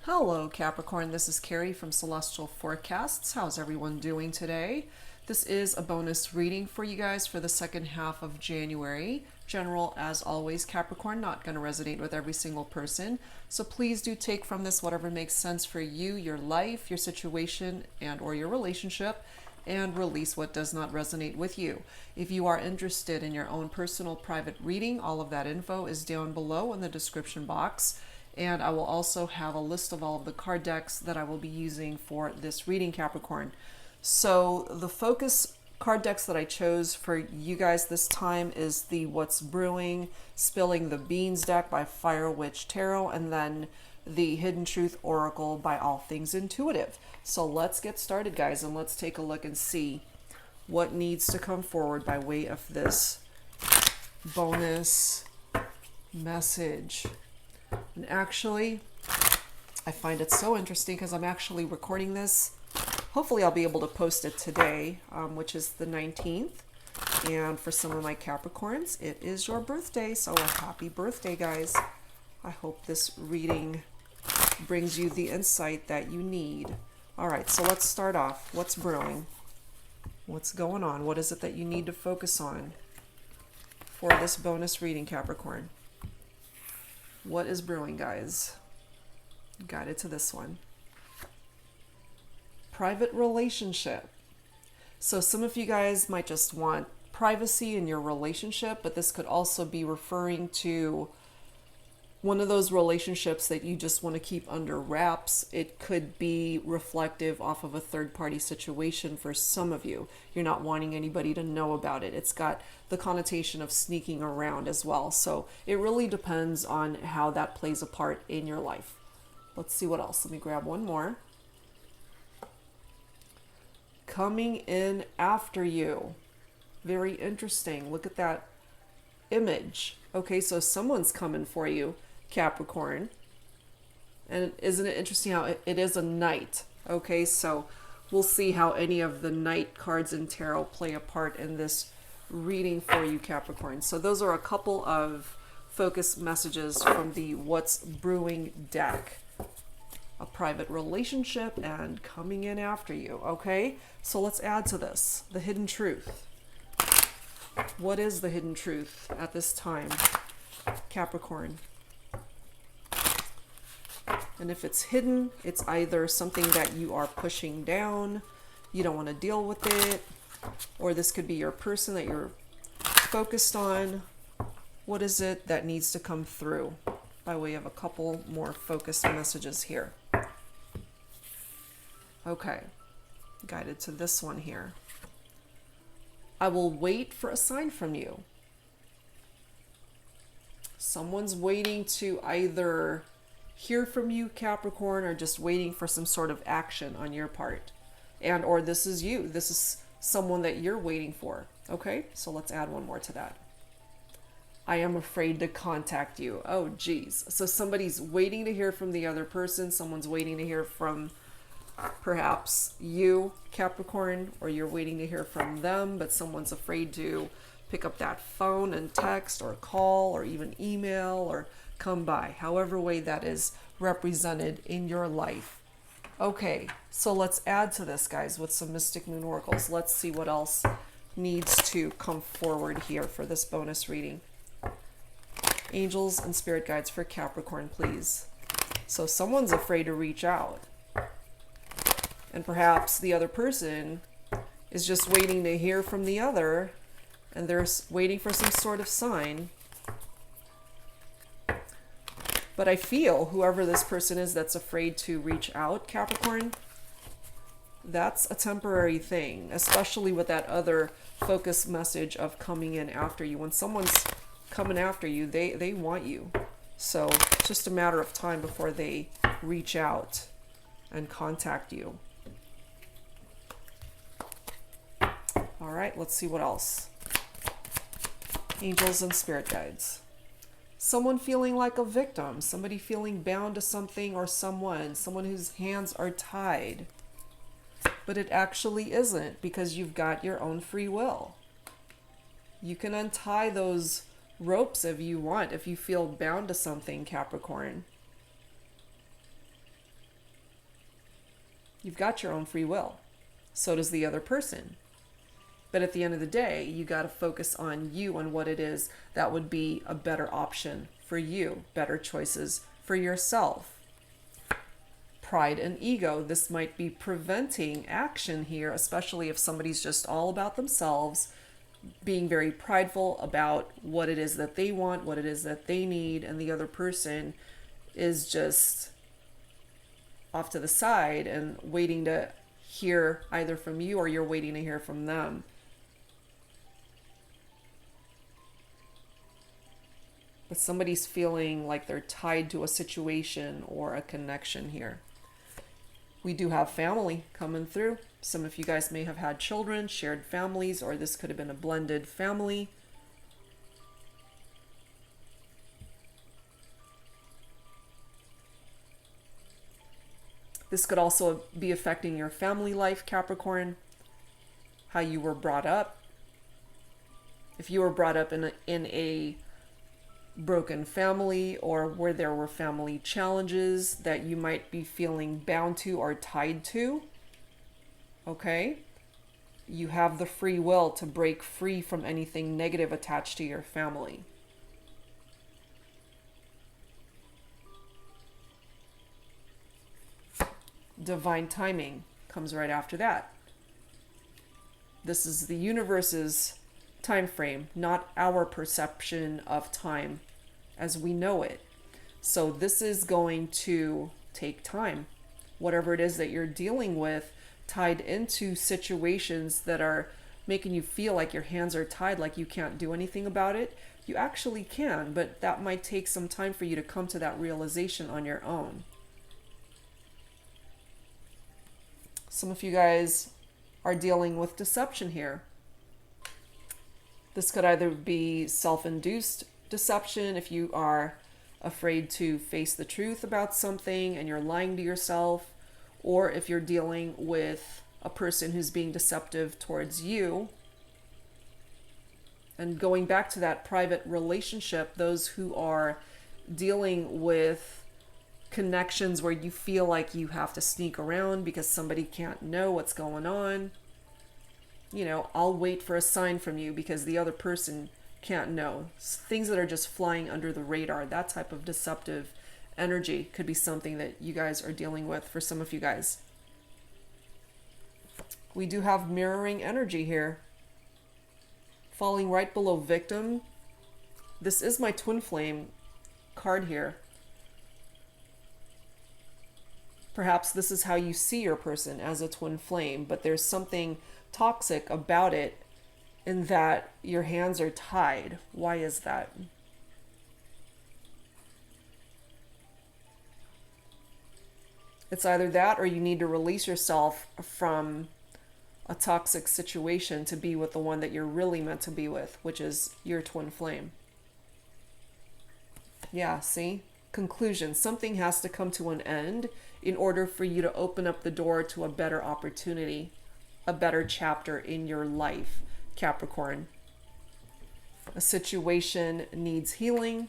Hello Capricorn, this is Carrie from Celestial Forecasts. How's everyone doing today? This is a bonus reading for you guys for the second half of January. General, as always, Capricorn, not going to resonate with every single person. So please do take from this whatever makes sense for you, your life, your situation, and or your relationship, and release what does not resonate with you. If you are interested in your own personal private reading, all of that info is down below in the description box. And I will also have a list of all of the card decks that I will be using for this reading, Capricorn. So the focus card decks that I chose for you guys this time is the What's Brewing, Spilling the Beans deck by Fire Witch Tarot, and then the Hidden Truth Oracle by All Things Intuitive. So let's get started, guys, and let's take a look and see what needs to come forward by way of this bonus message. And actually, I find it so interesting because I'm actually recording this. Hopefully I'll be able to post it today, which is the 19th. And for some of my Capricorns, it is your birthday. So a happy birthday, guys. I hope this reading brings you the insight that you need. All right, so let's start off. What's brewing? What's going on? What is it that you need to focus on for this bonus reading, Capricorn? What is brewing, guys? Guided to this one. Private relationship. So some of you guys might just want privacy in your relationship, but this could also be referring to one of those relationships that you just want to keep under wraps. It could be reflective off of a third-party situation for some of you. You're not wanting anybody to know about it. It's got the connotation of sneaking around as well. So it really depends on how that plays a part in your life. Let's see what else. Let me grab one more. Coming in after you. Very interesting. Look at that image. Okay, so someone's coming for you, Capricorn. And isn't it interesting how it is a knight? Okay, so we'll see how any of the knight cards in tarot play a part in this reading for you, Capricorn. So those are a couple of focus messages from the What's Brewing deck. A private relationship and coming in after you. Okay, so let's add to this the hidden truth. What is the hidden truth at this time, Capricorn? And if it's hidden, it's either something that you are pushing down, you don't want to deal with it, or this could be your person that you're focused on. What is it that needs to come through by way of a couple more focused messages here? Okay, guided to this one here. I will wait for a sign from you. Someone's waiting to either hear from you, Capricorn, or just waiting for some sort of action on your part. And or this is you. This is someone that you're waiting for. Okay, so let's add one more to that. I am afraid to contact you. Oh, geez. So somebody's waiting to hear from the other person. Someone's waiting to hear from perhaps you, Capricorn, or you're waiting to hear from them, but someone's afraid to pick up that phone and text or call or even email or come by, however way that is represented in your life. Okay, so let's add to this, guys, with some Mystic Moon Oracles. Let's see what else needs to come forward here for this bonus reading. Angels and spirit guides for Capricorn, please. So someone's afraid to reach out. And perhaps the other person is just waiting to hear from the other, and they're waiting for some sort of sign. But I feel whoever this person is that's afraid to reach out, Capricorn, that's a temporary thing, especially with that other focus message of coming in after you. When someone's coming after you, they want you. So it's just a matter of time before they reach out and contact you. All right, let's see what else. Angels and spirit guides. Someone feeling like a victim, somebody feeling bound to something or someone whose hands are tied. But it actually isn't, because you've got your own free will. You can untie those ropes if you want, if you feel bound to something, Capricorn. You've got your own free will. So does the other person. But at the end of the day, you got to focus on you and what it is that would be a better option for you, better choices for yourself. Pride and ego. This might be preventing action here, especially if somebody's just all about themselves, being very prideful about what it is that they want, what it is that they need, and the other person is just off to the side and waiting to hear either from you or you're waiting to hear from them. But somebody's feeling like they're tied to a situation or a connection here. We do have family coming through. Some of you guys may have had children, shared families, or this could have been a blended family. This could also be affecting your family life, Capricorn, how you were brought up. If you were brought up in a broken family, or where there were family challenges that you might be feeling bound to or tied to, okay? You have the free will to break free from anything negative attached to your family. Divine timing comes right after that. This is the universe's time frame, not our perception of time as we know it. So this is going to take time. Whatever it is that you're dealing with, tied into situations that are making you feel like your hands are tied, like you can't do anything about it, you actually can, but that might take some time for you to come to that realization on your own. Some of you guys are dealing with deception here. This could either be self-induced deception, if you are afraid to face the truth about something and you're lying to yourself, or if you're dealing with a person who's being deceptive towards you. And going back to that private relationship, those who are dealing with connections where you feel like you have to sneak around because somebody can't know what's going on. You know, I'll wait for a sign from you because the other person can't know. Things that are just flying under the radar, that type of deceptive energy could be something that you guys are dealing with for some of you guys. We do have mirroring energy here. Falling right below victim. This is my twin flame card here. Perhaps this is how you see your person, as a twin flame, but there's something toxic about it in that your hands are tied. Why is that? It's either that or you need to release yourself from a toxic situation to be with the one that you're really meant to be with, which is your twin flame. Yeah, see? Conclusion. Something has to come to an end in order for you to open up the door to a better opportunity, a better chapter in your life, Capricorn. A situation needs healing.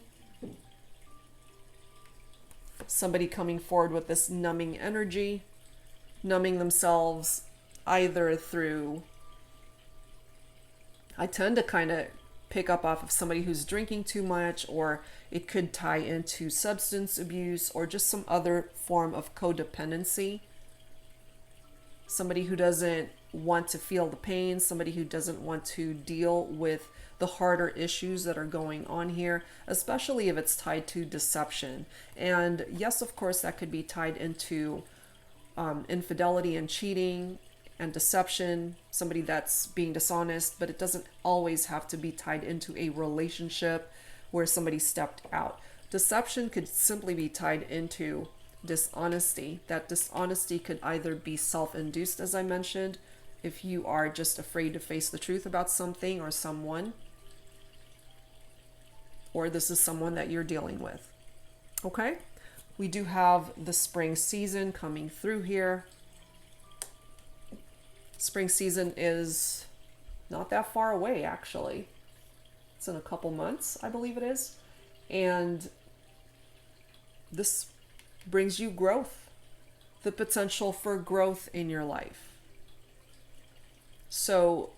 Somebody coming forward with this numbing energy, numbing themselves either through, I tend to kind of pick up off of somebody who's drinking too much, or it could tie into substance abuse or just some other form of codependency. Somebody who doesn't want to feel the pain, somebody who doesn't want to deal with the harder issues that are going on here, especially if it's tied to deception. And yes, of course, that could be tied into infidelity and cheating and deception, somebody that's being dishonest, but it doesn't always have to be tied into a relationship where somebody stepped out. Deception could simply be tied into dishonesty. That dishonesty could either be self-induced, as I mentioned, if you are just afraid to face the truth about something or someone, or this is someone that you're dealing with. Okay? We do have the spring season coming through here. Spring season is not that far away, actually. It's in a couple months, I believe it is. And this brings you growth. the potential for growth in your life. So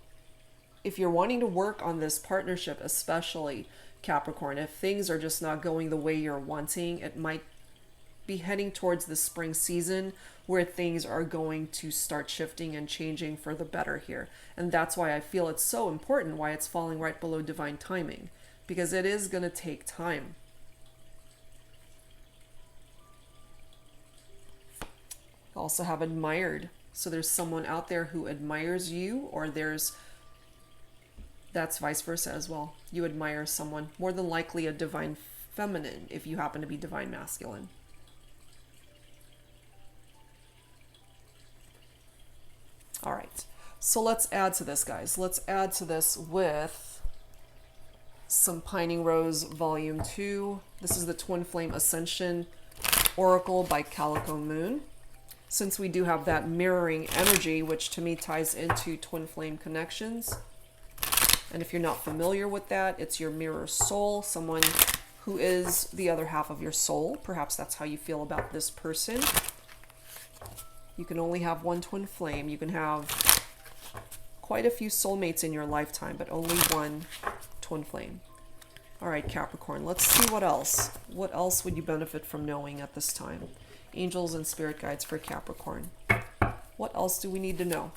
if you're wanting to work on this partnership, especially Capricorn, if things are just not going the way you're wanting, it might be heading towards the spring season where things are going to start shifting and changing for the better here. And that's why I feel it's so important, why it's falling right below divine timing, because it is going to take time. Also have admired. So there's someone out there who admires you, or that's vice versa as well. You admire someone, more than likely a divine feminine if you happen to be divine masculine. All right, so let's add to this, guys. Let's add to this with some Pining Rose Volume 2. This is the Twin Flame Ascension Oracle by Calico Moon. Since we do have that mirroring energy, which to me ties into twin flame connections. And if you're not familiar with that, it's your mirror soul, someone who is the other half of your soul. Perhaps that's how you feel about this person. You can only have one twin flame. You can have quite a few soulmates in your lifetime, but only one twin flame. All right, Capricorn, let's see what else. What else would you benefit from knowing at this time? Angels and spirit guides for Capricorn. What else do we need to know?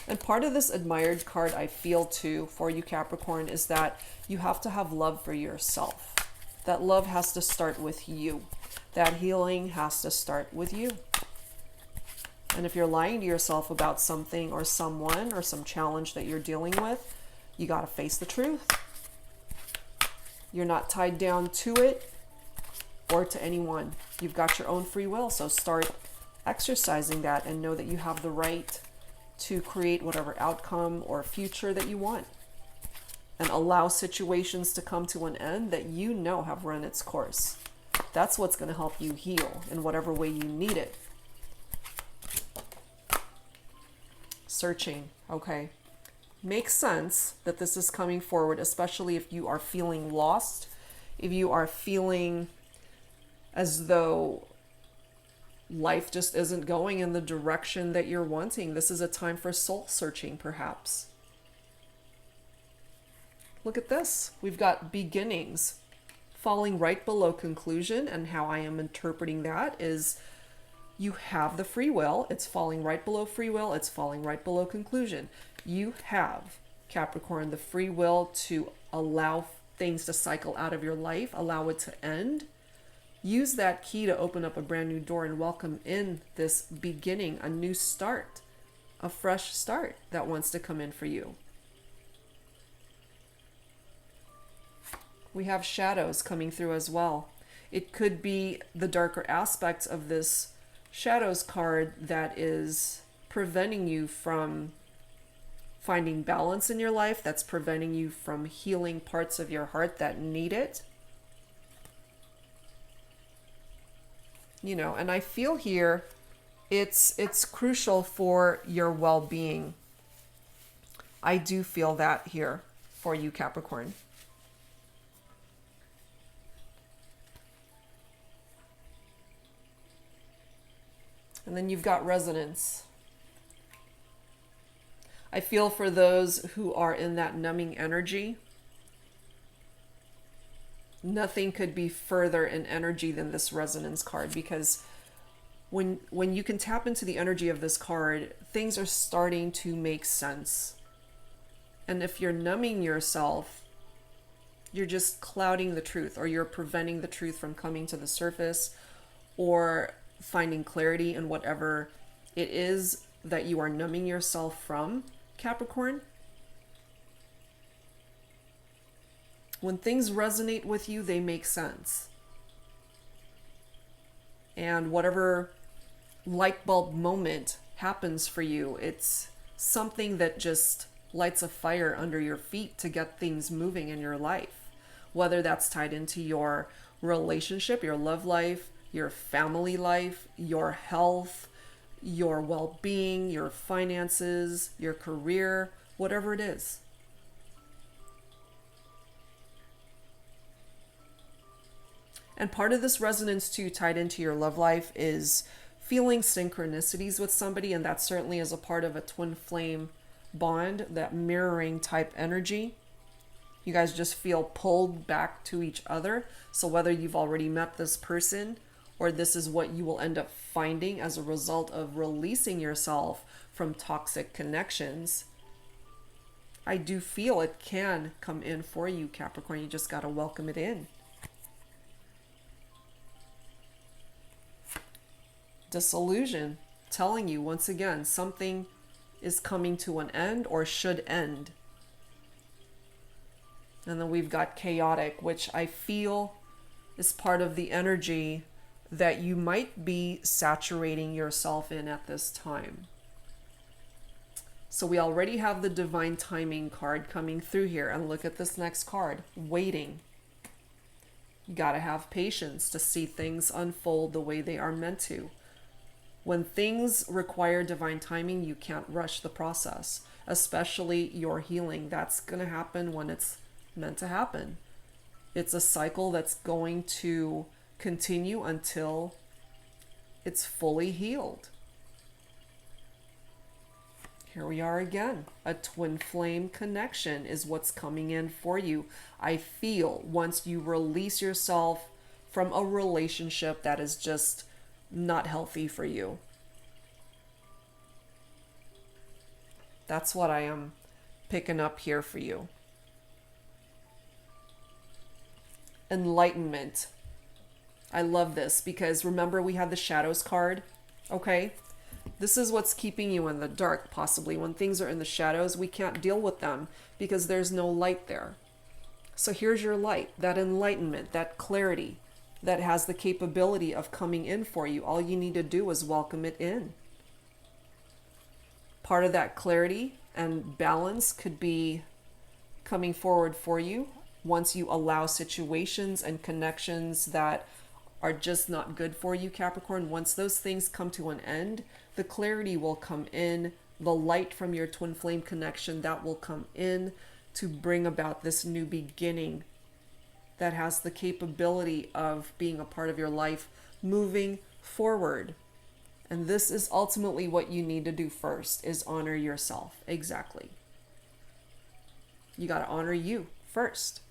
And part of this admired card I feel too for you, Capricorn, is that you have to have love for yourself. That love has to start with you. That healing has to start with you. And if you're lying to yourself about something or someone or some challenge that you're dealing with, you got to face the truth. You're not tied down to it or to anyone. You've got your own free will, so start exercising that and know that you have the right to create whatever outcome or future that you want, and allow situations to come to an end that you know have run its course. That's what's going to help you heal in whatever way you need it. Searching, okay. Makes sense that this is coming forward, especially if you are feeling lost, if you are feeling as though life just isn't going in the direction that you're wanting. This is a time for soul searching, perhaps. Look at this. We've got beginnings falling right below conclusion, and how I am interpreting that is you have the free will. It's falling right below free will. It's falling right below conclusion. You have, Capricorn, the free will to allow things to cycle out of your life, allow it to end. Use that key to open up a brand new door and welcome in this beginning, a new start, a fresh start that wants to come in for you. We have shadows coming through as well. It could be the darker aspects of this shadows card that is preventing you from finding balance in your life, that's preventing you from healing parts of your heart that need it. You know, and I feel here it's crucial for your well-being. I do feel that here for you, Capricorn. And then you've got resonance. I feel for those who are in that numbing energy. Nothing could be further in energy than this resonance card, because when you can tap into the energy of this card, things are starting to make sense. And if you're numbing yourself, you're just clouding the truth, or you're preventing the truth from coming to the surface, or finding clarity in whatever it is that you are numbing yourself from, Capricorn. When things resonate with you, they make sense. And whatever light bulb moment happens for you, it's something that just lights a fire under your feet to get things moving in your life. Whether that's tied into your relationship, your love life, your family life, your health, your well-being, your finances, your career, whatever it is. And part of this resonance too, tied into your love life, is feeling synchronicities with somebody, and that certainly is a part of a twin flame bond, that mirroring type energy. You guys just feel pulled back to each other. So whether you've already met this person or this is what you will end up finding as a result of releasing yourself from toxic connections, I do feel it can come in for you, Capricorn. You just got to welcome it in. Disillusion, telling you once again, something is coming to an end or should end. And then we've got chaotic, which I feel is part of the energy that you might be saturating yourself in at this time. So we already have the divine timing card coming through here. And look at this next card, waiting. You got to have patience to see things unfold the way they are meant to. When things require divine timing, you can't rush the process, especially your healing. That's going to happen when it's meant to happen. It's a cycle that's going to continue until it's fully healed. Here we are again. A twin flame connection is what's coming in for you. I feel once you release yourself from a relationship that is just not healthy for you. That's what I am picking up here for you. Enlightenment. I love this because remember we had the shadows card, okay? This is what's keeping you in the dark, possibly. When things are in the shadows, we can't deal with them because there's no light there. So here's your light, that enlightenment, that clarity that has the capability of coming in for you. All you need to do is welcome it in. Part of that clarity and balance could be coming forward for you once you allow situations and connections that are just not good for you, Capricorn. Once those things come to an end, the clarity will come in, the light from your twin flame connection, that will come in to bring about this new beginning that has the capability of being a part of your life moving forward. And this is ultimately what you need to do first, is honor yourself. Exactly. You got to honor you first.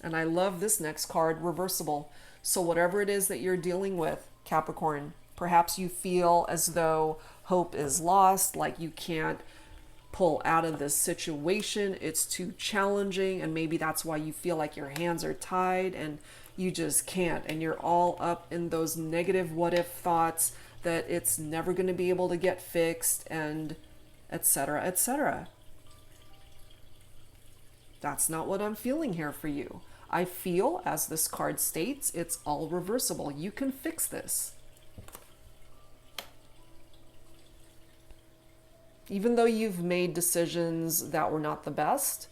And I love this next card, reversible. So whatever it is that you're dealing with, Capricorn, perhaps you feel as though hope is lost, like you can't pull out of this situation. It's too challenging, and maybe that's why you feel like your hands are tied and you just can't. And you're all up in those negative what if thoughts that it's never going to be able to get fixed, and etc., etc. That's not what I'm feeling here for you. I feel, as this card states, it's all reversible. You can fix this. Even though you've made decisions that were not the best,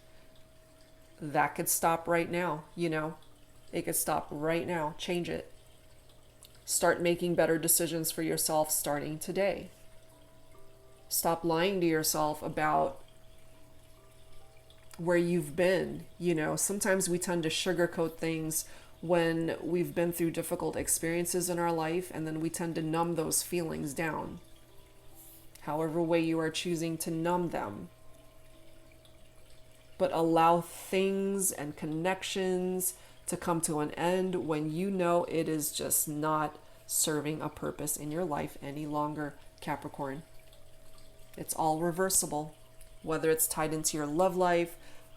that could stop right now, you know. It could stop right now. Change it. Start making better decisions for yourself starting today. Stop lying to yourself about where you've been. You know, sometimes we tend to sugarcoat things when we've been through difficult experiences in our life, and then we tend to numb those feelings down. However way you are choosing to numb them. But allow things and connections to come to an end when you know it is just not serving a purpose in your life any longer, Capricorn. It's all reversible. Whether it's tied into your love life,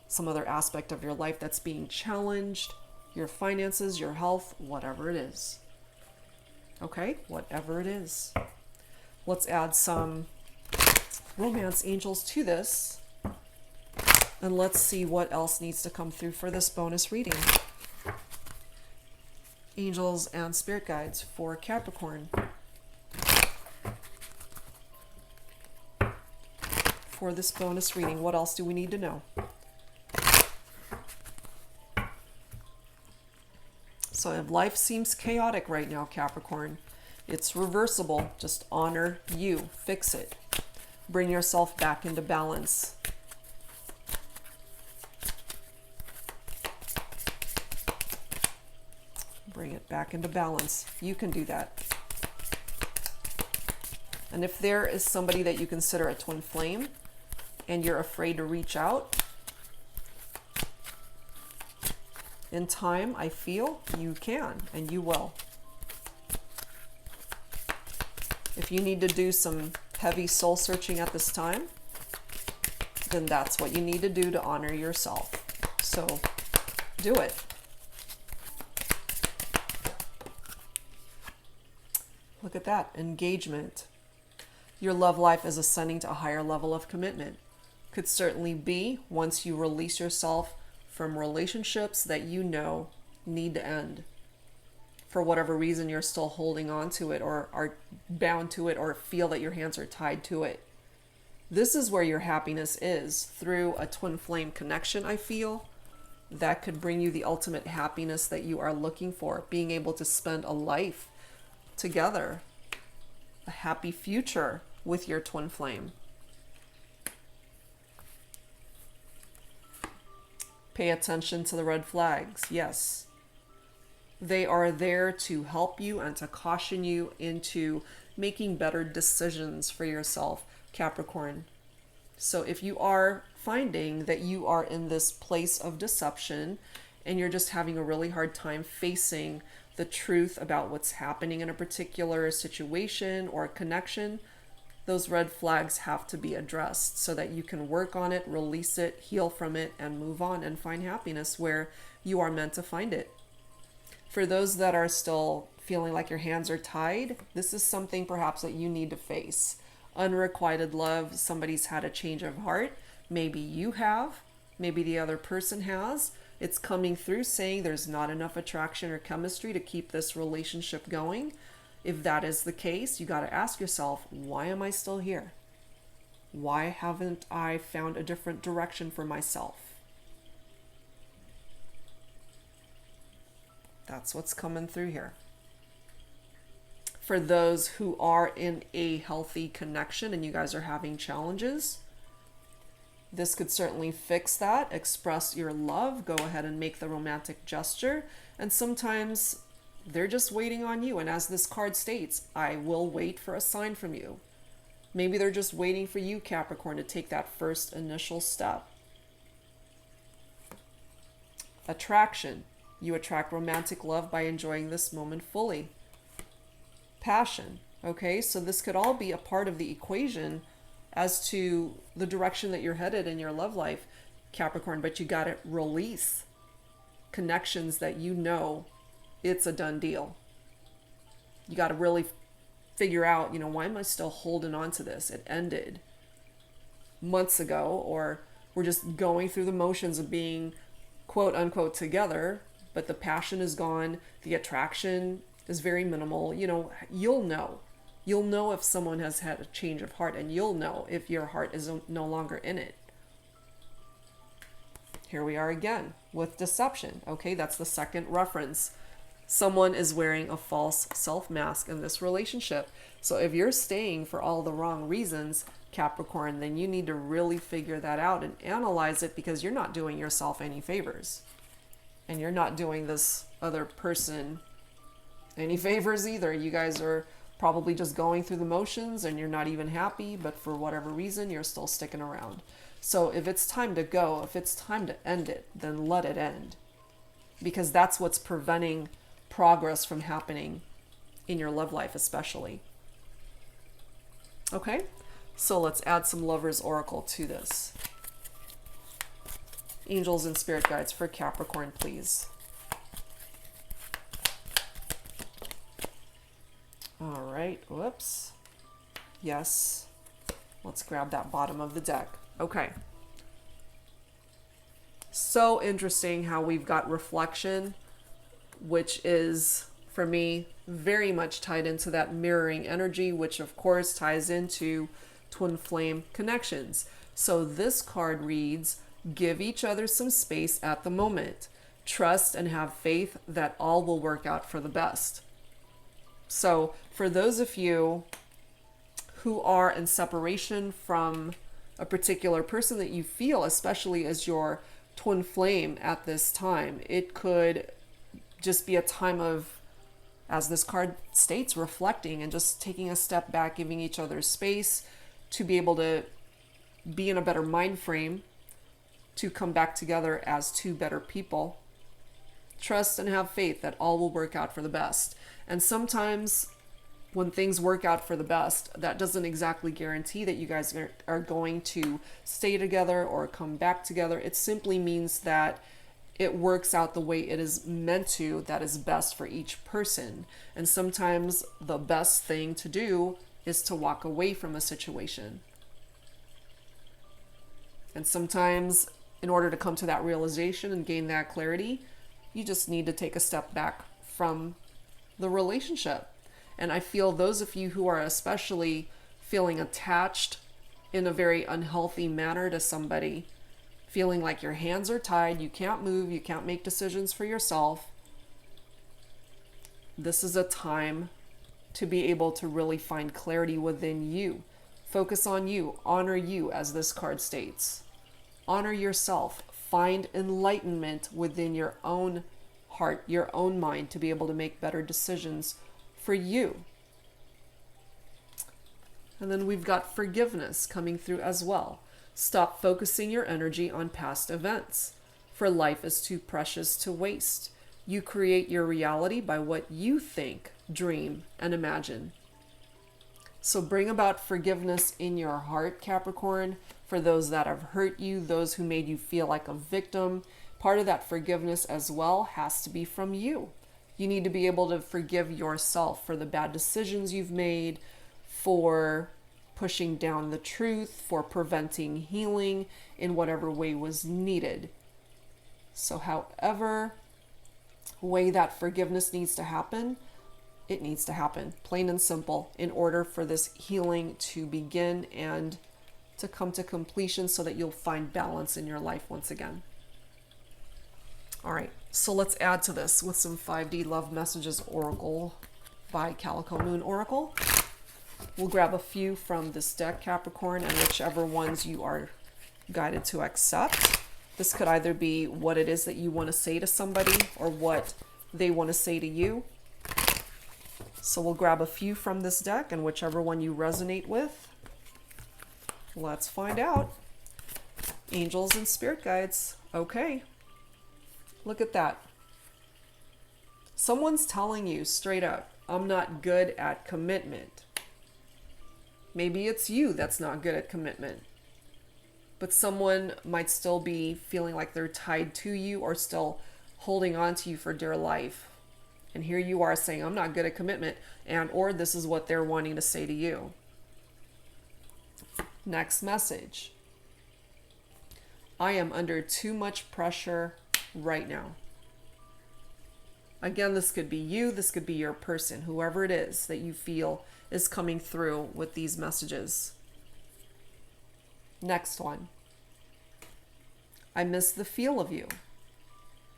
some other aspect of your life that's being challenged, your finances, your health, whatever it is. Okay? Whatever it is. Let's add some romance angels to this. And let's see what else needs to come through for this bonus reading. Angels and spirit guides for Capricorn. For this bonus reading, what else do we need to know? So if life seems chaotic right now, Capricorn, it's reversible. Just honor you. Fix it. Bring yourself back into balance. Bring it back into balance. You can do that. And if there is somebody that you consider a twin flame and you're afraid to reach out, in time, I feel you can and you will. If you need to do some heavy soul searching at this time, then that's what you need to do to honor yourself. So do it. Look at that, engagement. Your love life is ascending to a higher level of commitment. Could certainly be once you release yourself from relationships that you know need to end. For whatever reason, you're still holding on to it or are bound to it or feel that your hands are tied to it. This is where your happiness is, through a twin flame connection, I feel. That could bring you the ultimate happiness that you are looking for. Being able to spend a life together. A happy future with your twin flame. Pay attention to the red flags. Yes. They are there to help you and to caution you into making better decisions for yourself, Capricorn. So if you are finding that you are in this place of deception and you're just having a really hard time facing the truth about what's happening in a particular situation or connection, those red flags have to be addressed so that you can work on it, release it, heal from it, and move on and find happiness where you are meant to find it. For those that are still feeling like your hands are tied, this is something perhaps that you need to face. Unrequited love, somebody's had a change of heart. Maybe you have, maybe the other person has. It's coming through saying there's not enough attraction or chemistry to keep this relationship going. If that is the case, you got to ask yourself, why am I still here? Why haven't I found a different direction for myself? That's what's coming through here. For those who are in a healthy connection and you guys are having challenges, this could certainly fix that. Express your love. Go ahead and make the romantic gesture. And sometimes they're just waiting on you. And as this card states, I will wait for a sign from you. Maybe they're just waiting for you, Capricorn, to take that first initial step. Attraction. You attract romantic love by enjoying this moment fully. Passion. Okay, so this could all be a part of the equation as to the direction that you're headed in your love life, Capricorn, but you got to release connections that you know it's a done deal. You got to really figure out, why am I still holding on to this? It ended months ago, or we're just going through the motions of being quote unquote together, but the passion is gone. The attraction is very minimal. You'll know. You'll know if someone has had a change of heart, and you'll know if your heart is no longer in it. Here we are again with deception. Okay, that's the second reference. Someone is wearing a false self mask in this relationship. So if you're staying for all the wrong reasons, Capricorn, then you need to really figure that out and analyze it, because you're not doing yourself any favors. And you're not doing this other person any favors either. You guys are probably just going through the motions and you're not even happy, but for whatever reason, you're still sticking around. So if it's time to go, if it's time to end it, then let it end. Because that's what's preventing progress from happening in your love life, especially. Okay, so let's add some Lover's Oracle to this. Angels and spirit guides for Capricorn, please. All right, whoops. Yes, let's grab that bottom of the deck. Okay. So interesting how we've got reflection, which is, for me, very much tied into that mirroring energy, which of course ties into twin flame connections. So this card reads, give each other some space at the moment. Trust and have faith that all will work out for the best. So for those of you who are in separation from a particular person that you feel, especially as your twin flame at this time, it could just be a time of, as this card states, reflecting and just taking a step back, giving each other space to be able to be in a better mind frame to come back together as two better people. Trust and have faith that all will work out for the best. And sometimes when things work out for the best, that doesn't exactly guarantee that you guys are going to stay together or come back together. It simply means that it works out the way it is meant to, that is best for each person. And sometimes the best thing to do is to walk away from a situation. And sometimes, in order to come to that realization and gain that clarity, you just need to take a step back from the relationship. And I feel those of you who are especially feeling attached in a very unhealthy manner to somebody, feeling like your hands are tied, you can't move, you can't make decisions for yourself, this is a time to be able to really find clarity within you. Focus on you, honor you, as this card states. Honor yourself. Find enlightenment within your own heart, your own mind, to be able to make better decisions for you. And then we've got forgiveness coming through as well. Stop focusing your energy on past events, for life is too precious to waste. You create your reality by what you think, dream, and imagine. So bring about forgiveness in your heart, Capricorn, for those that have hurt you, those who made you feel like a victim. Part of that forgiveness as well has to be from you. You need to be able to forgive yourself for the bad decisions you've made, for pushing down the truth, for preventing healing in whatever way was needed. So however way that forgiveness needs to happen, it needs to happen, plain and simple, in order for this healing to begin and to come to completion so that you'll find balance in your life once again. All right, so let's add to this with some 5D Love Messages Oracle by Calico Moon Oracle. We'll grab a few from this deck, Capricorn, and whichever ones you are guided to accept. This could either be what it is that you want to say to somebody or what they want to say to you. So we'll grab a few from this deck, and whichever one you resonate with, let's find out. Angels and spirit guides. Okay. Look at that. Someone's telling you straight up, I'm not good at commitment. Maybe it's you that's not good at commitment. But someone might still be feeling like they're tied to you or still holding on to you for dear life. And here you are saying, I'm not good at commitment, and or this is what they're wanting to say to you. Next message. I am under too much pressure right now. Again, this could be you, this could be your person, whoever it is that you feel is coming through with these messages. Next one. I miss the feel of you.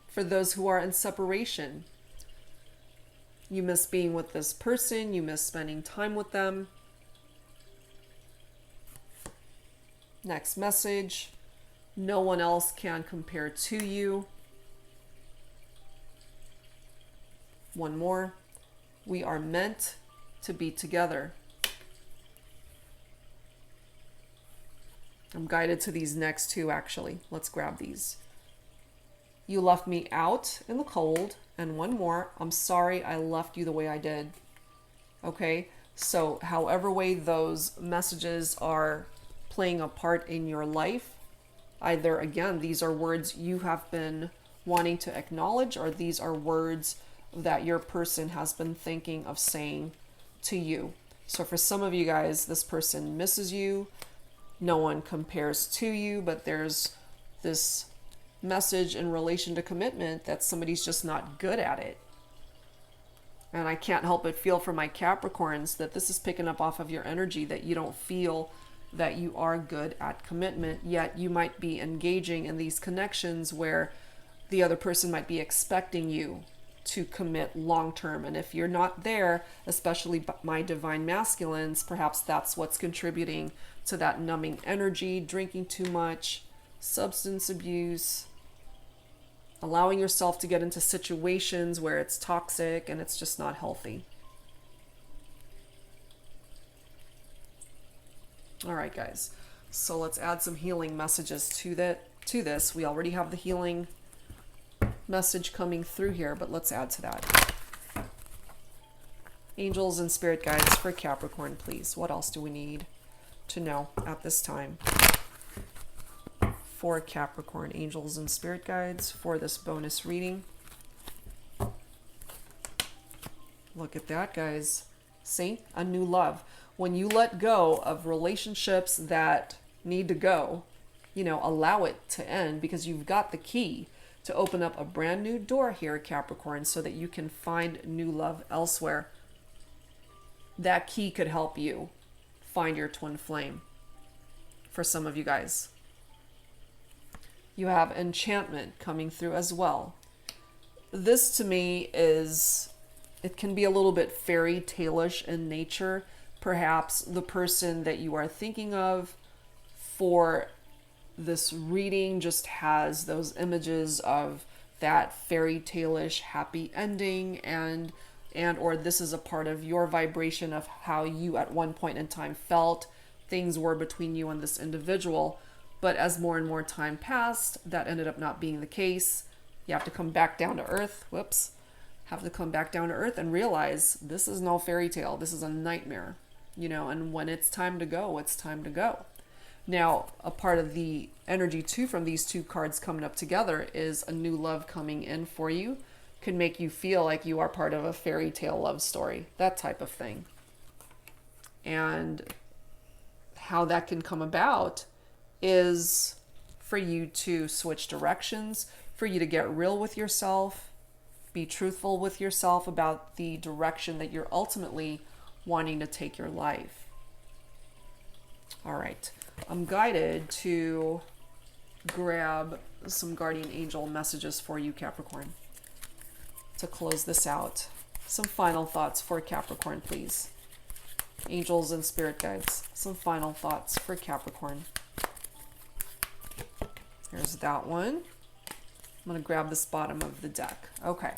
For those who are in separation, you miss being with this person, you miss spending time with them. Next message. No one else can compare to you. One more. We are meant to be together. I'm guided to these next two, actually. Let's grab these. You left me out in the cold. And one more. I'm sorry I left you the way I did. Okay? So however way those messages are playing a part in your life, either, again, these are words you have been wanting to acknowledge, or these are words that your person has been thinking of saying to you. So for some of you guys, this person misses you. No one compares to you, but there's this message in relation to commitment that somebody's just not good at it. And I can't help but feel for my Capricorns that this is picking up off of your energy, that you don't feel that you are good at commitment, yet you might be engaging in these connections where the other person might be expecting you to commit long term. And if you're not there, especially my divine masculines, perhaps that's what's contributing to that numbing energy, drinking too much, substance abuse, allowing yourself to get into situations where it's toxic and it's just not healthy. All right, guys. So let's add some healing messages to this. We already have the healing message coming through here, but let's add to that. Angels and spirit guides for Capricorn, please. What else do we need to know at this time? For Capricorn, angels and spirit guides for this bonus reading. Look at that, guys. See? A new love. When you let go of relationships that need to go, you know, allow it to end, because you've got the key to open up a brand new door here, Capricorn, so that you can find new love elsewhere. That key could help you find your twin flame for some of you guys. You have enchantment coming through as well. This to me is, it can be a little bit fairy tale-ish in nature. Perhaps the person that you are thinking of for this reading just has those images of that fairy tale-ish happy ending, and or this is a part of your vibration of how you at one point in time felt things were between you and this individual. But as more and more time passed, that ended up not being the case. You have to come back down to earth. Have to come back down to earth and realize this is no fairy tale. This is a nightmare, you know, and when it's time to go, it's time to go. Now, a part of the energy too from these two cards coming up together is a new love coming in for you. Can make you feel like you are part of a fairy tale love story, that type of thing. And how that can come about is for you to switch directions, for you to get real with yourself, be truthful with yourself about the direction that you're ultimately wanting to take your life. All right, I'm guided to grab some guardian angel messages for you, Capricorn, to close this out. Some final thoughts for Capricorn, please. Angels and spirit guides, some final thoughts for Capricorn. Here's that one. I'm going to grab this bottom of the deck. Okay.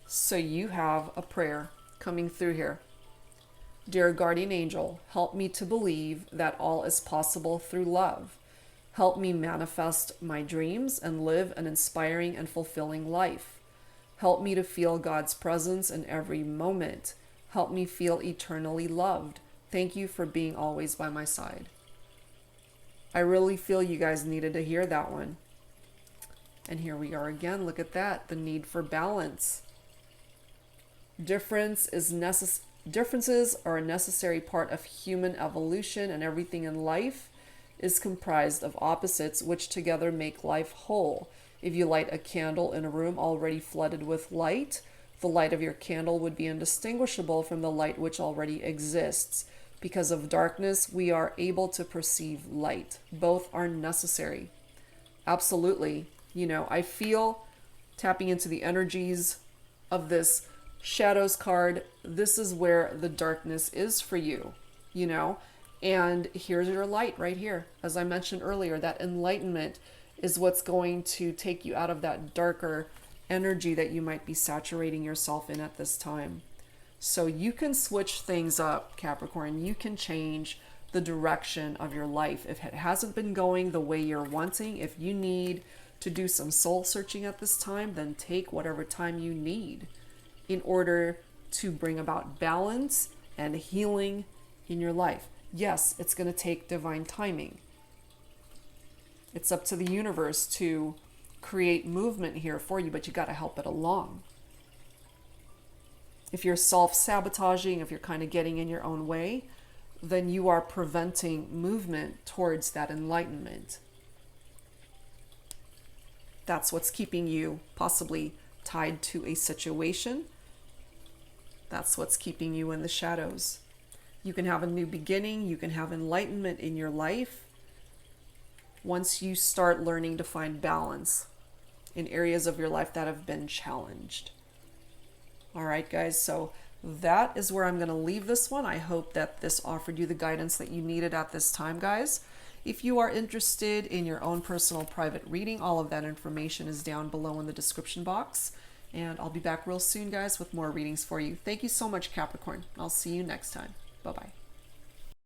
So you have a prayer coming through here. Dear guardian angel, help me to believe that all is possible through love. Help me manifest my dreams and live an inspiring and fulfilling life. Help me to feel God's presence in every moment. Help me feel eternally loved. Thank you for being always by my side. I really feel you guys needed to hear that one. And here we are again. Look at that. The need for balance. Differences are a necessary part of human evolution, and everything in life is comprised of opposites which together make life whole. If you light a candle in a room already flooded with light, the light of your candle would be indistinguishable from the light which already exists. Because of darkness, we are able to perceive light. Both are necessary. Absolutely. You know, I feel, tapping into the energies of this Shadows card, this is where the darkness is for you, you know, and here's your light right here. As I mentioned earlier, that enlightenment is what's going to take you out of that darker energy that you might be saturating yourself in at this time. So you can switch things up, Capricorn. You can change the direction of your life. If it hasn't been going the way you're wanting, if you need to do some soul searching at this time, then take whatever time you need in order to bring about balance and healing in your life. Yes, it's going to take divine timing. It's up to the universe to create movement here for you, but you got to help it along. If you're self-sabotaging, if you're kind of getting in your own way, then you are preventing movement towards that enlightenment. That's what's keeping you possibly tied to a situation. That's what's keeping you in the shadows. You can have a new beginning. You can have enlightenment in your life once you start learning to find balance in areas of your life that have been challenged. All right, guys, so that is where I'm going to leave this one. I hope that this offered you the guidance that you needed at this time, guys. If you are interested in your own personal private reading, all of that information is down below in the description box. And I'll be back real soon, guys, with more readings for you. Thank you so much, Capricorn. I'll see you next time. Bye-bye.